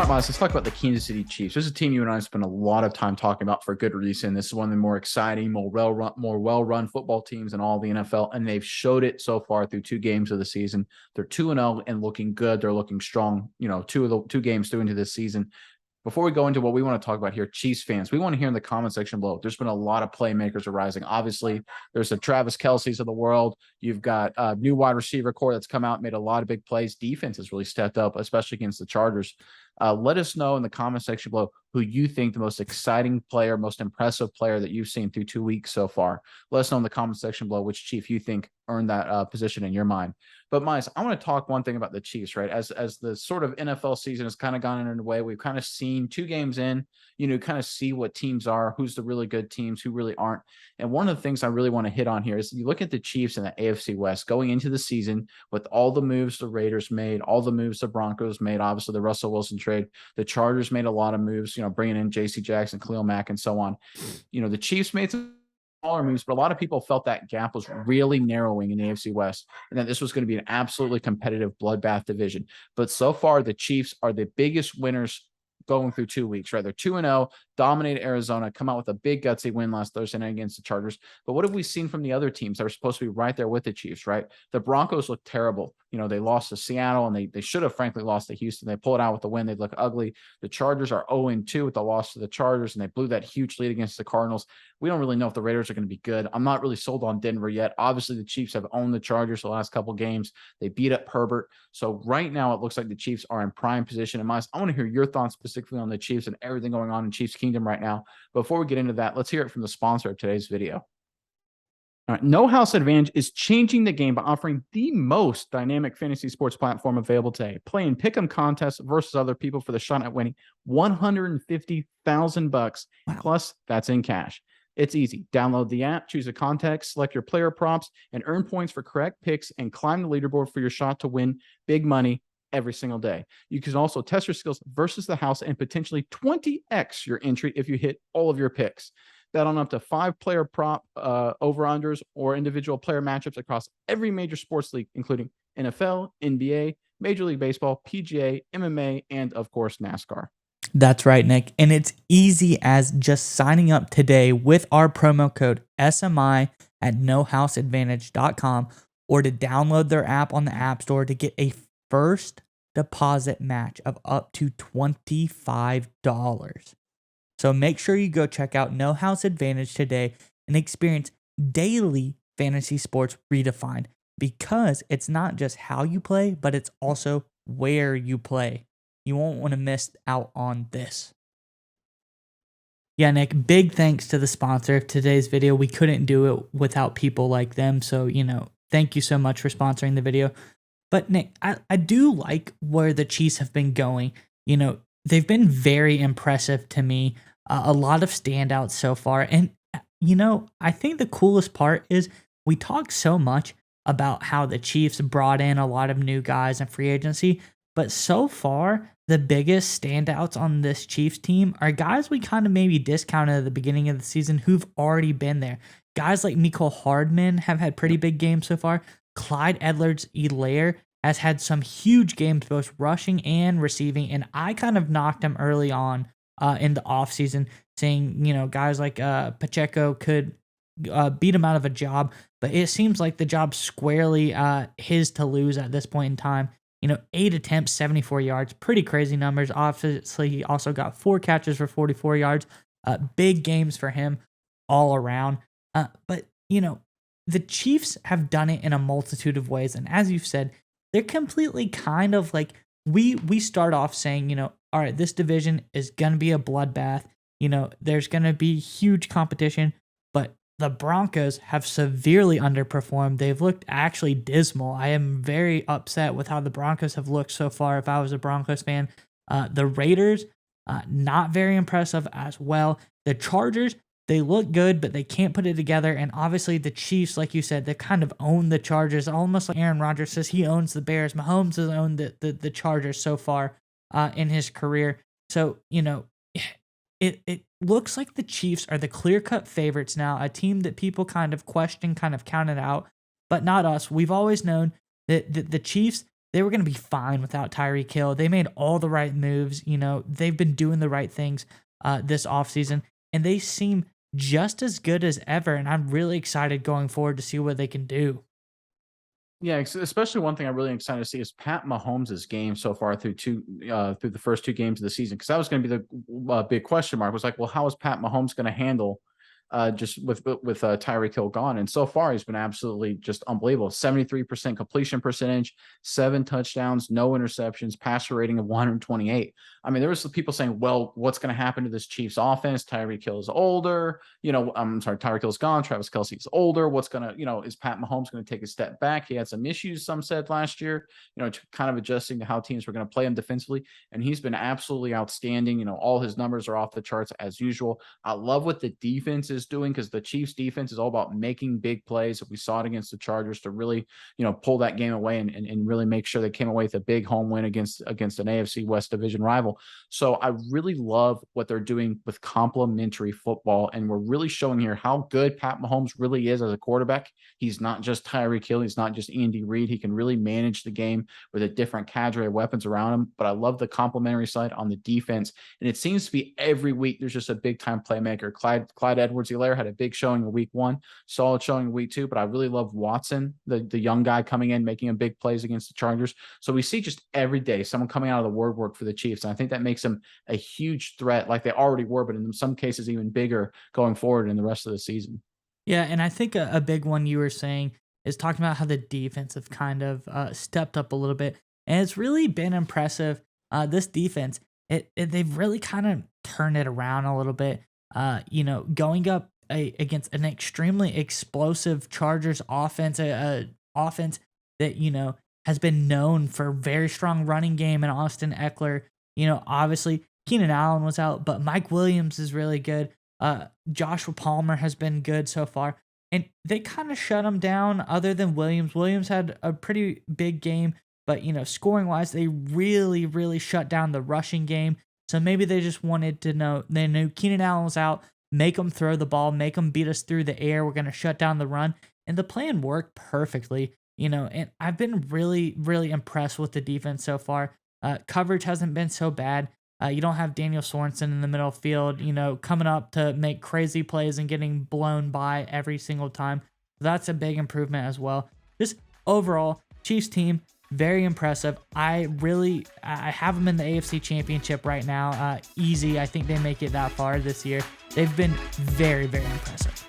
All right, Miles, let's talk about the Kansas City Chiefs. This is a team you and I spend a lot of time talking about for good reason. This is one of the more exciting, more well-run football teams in all the NFL, and they've showed it so far through 2 games of the season. They're 2-0 and looking good. They're looking strong. Two games through into this season. Before we go into what we want to talk about here, Chiefs fans, we want to hear in the comment section below. There's been a lot of playmakers arising. Obviously, there's the Travis Kelce's of the world. You've got a new wide receiver core that's come out, made a lot of big plays. Defense has really stepped up, especially against the Chargers. Let us know in the comment section below who you think the most exciting player, most impressive player that you've seen through 2 weeks so far. Let us know in the comment section below which Chief you think earned that position in your mind. But Miles, I want to talk one thing about the Chiefs, right? As the sort of NFL season has kind of gone in a way, we've kind of seen 2 games in, kind of see what teams are, who's the really good teams, who really aren't. And one of the things I really want to hit on here is you look at the Chiefs in the AFC West going into the season with all the moves the Raiders made, all the moves the Broncos made, obviously the Russell Wilson trade, the Chargers made a lot of moves, bringing in J.C. Jackson, Khalil Mack, and so on. The Chiefs made some smaller moves, but a lot of people felt that gap was really narrowing in the AFC West and that this was going to be an absolutely competitive bloodbath division. But so far, the Chiefs are the biggest winners going through 2 weeks, right? They're 2-0, dominate Arizona, come out with a big gutsy win last Thursday night against the Chargers. But what have we seen from the other teams that are supposed to be right there with the Chiefs, right? The Broncos look terrible. They lost to Seattle, and they should have frankly lost to Houston. They pulled it out with the win. They look ugly. The Chargers are 0-2 with the loss to the Chargers, and they blew that huge lead against the Cardinals. We don't really know if the Raiders are going to be good. I'm not really sold on Denver yet. Obviously, the Chiefs have owned the Chargers the last couple games. They beat up Herbert. So right now, it looks like the Chiefs are in prime position. And Miles, I want to hear your thoughts specifically on the Chiefs and everything going on in Chiefs Kingdom right now. Before we get into that, let's hear it from the sponsor of today's video. All right, No House Advantage is changing the game by offering the most dynamic fantasy sports platform available today. Play in pick'em contests versus other people for the shot at winning $150,000. Wow. Plus, that's in cash. It's easy. Download the app, choose a context, select your player props, and earn points for correct picks and climb the leaderboard for your shot to win big money every single day. You can also test your skills versus the house and potentially 20x your entry if you hit all of your picks. Bet on up to 5-player prop over-unders or individual player matchups across every major sports league, including NFL, NBA, Major League Baseball, PGA, MMA, and, of course, NASCAR. That's right, Nick. And it's easy as just signing up today with our promo code SMI at nohouseadvantage.com or to download their app on the App Store to get a first deposit match of up to $25. So make sure you go check out No House Advantage today and experience daily fantasy sports redefined, because it's not just how you play, but it's also where you play. You won't want to miss out on this. Yeah, Nick, big thanks to the sponsor of today's video. We couldn't do it without people like them. So, thank you so much for sponsoring the video. But Nick, I do like where the Chiefs have been going. They've been very impressive to me. A lot of standouts so far. And, I think the coolest part is we talk so much about how the Chiefs brought in a lot of new guys in free agency. But so far, the biggest standouts on this Chiefs team are guys we kind of maybe discounted at the beginning of the season who've already been there. Guys like Mecole Hardman have had pretty big games so far. Clyde Edwards-Helaire has had some huge games, both rushing and receiving. And I kind of knocked him early on in the offseason, saying, guys like Pacheco could beat him out of a job. But it seems like the job's squarely his to lose at this point in time. 8 attempts, 74 yards, pretty crazy numbers. Obviously, he also got 4 catches for 44 yards. Big games for him all around. But the Chiefs have done it in a multitude of ways. And as you've said, they're completely kind of like, we start off saying, all right, this division is going to be a bloodbath. There's going to be huge competition, but the Broncos have severely underperformed. They've looked actually dismal. I am very upset with how the Broncos have looked so far if I was a Broncos fan. The Raiders, not very impressive as well. The Chargers, they look good, but they can't put it together. And obviously the Chiefs, like you said, they kind of own the Chargers, almost like Aaron Rodgers says he owns the Bears. Mahomes has owned the Chargers so far in his career. So, it looks like the Chiefs are the clear-cut favorites now, a team that people kind of question, kind of counted out, but not us. We've always known that the Chiefs, they were going to be fine without Tyreek Hill. They made all the right moves. They've been doing the right things this offseason, and they seem just as good as ever. And I'm really excited going forward to see what they can do. Yeah, especially one thing I'm really excited to see is Pat Mahomes' game so far through the first 2 games of the season, because that was going to be the big question mark. Was like, well, how is Pat Mahomes going to handle just with Tyreek Hill gone? And so far, he's been absolutely just unbelievable. 73% completion percentage, 7 touchdowns, no interceptions, passer rating of 128. I mean, there was some people saying, well, what's going to happen to this Chiefs offense? Tyreek Hill is older. I'm sorry, Tyreek Hill's gone. Travis Kelce's older. What's going to, is Pat Mahomes going to take a step back? He had some issues, some said last year, kind of adjusting to how teams were going to play him defensively. And he's been absolutely outstanding. All his numbers are off the charts as usual. I love what the defense is doing, because the Chiefs defense is all about making big plays. We saw it against the Chargers to really, pull that game away and really make sure they came away with a big home win against an AFC West division rival. So I really love what they're doing with complementary football. And we're really showing here how good Pat Mahomes really is as a quarterback. He's not just Tyreek Hill. He's not just Andy Reid. He can really manage the game with a different cadre of weapons around him. But I love the complementary side on the defense. And it seems to be every week there's just a big time playmaker. Clyde Edwards-Helaire had a big showing in week 1, solid showing in week 2. But I really love Watson, the young guy coming in, making big plays against the Chargers. So we see just every day someone coming out of the woodwork for the Chiefs. And I think that makes them a huge threat, like they already were, but in some cases even bigger going forward in the rest of the season. Yeah, and I think a big one you were saying is talking about how the defense have kind of stepped up a little bit, and it's really been impressive. This defense, they've really kind of turned it around a little bit. Going up against an extremely explosive Chargers offense, offense that has been known for very strong running game and Austin Eckler. Obviously Keenan Allen was out, but Mike Williams is really good. Joshua Palmer has been good so far, and they kind of shut him down. Other than Williams, had a pretty big game, but scoring wise, they really, really shut down the rushing game. So maybe they just wanted to know, they knew Keenan Allen was out, make them throw the ball, make them beat us through the air. We're going to shut down the run. And the plan worked perfectly, and I've been really, really impressed with the defense so far. Coverage hasn't been so bad. You don't have Daniel Sorensen in the middle field, coming up to make crazy plays and getting blown by every single time. That's a big improvement as well. Just overall, Chiefs team, very impressive. I have them in the AFC Championship right now. Easy. I think they make it that far this year. They've been very, very impressive.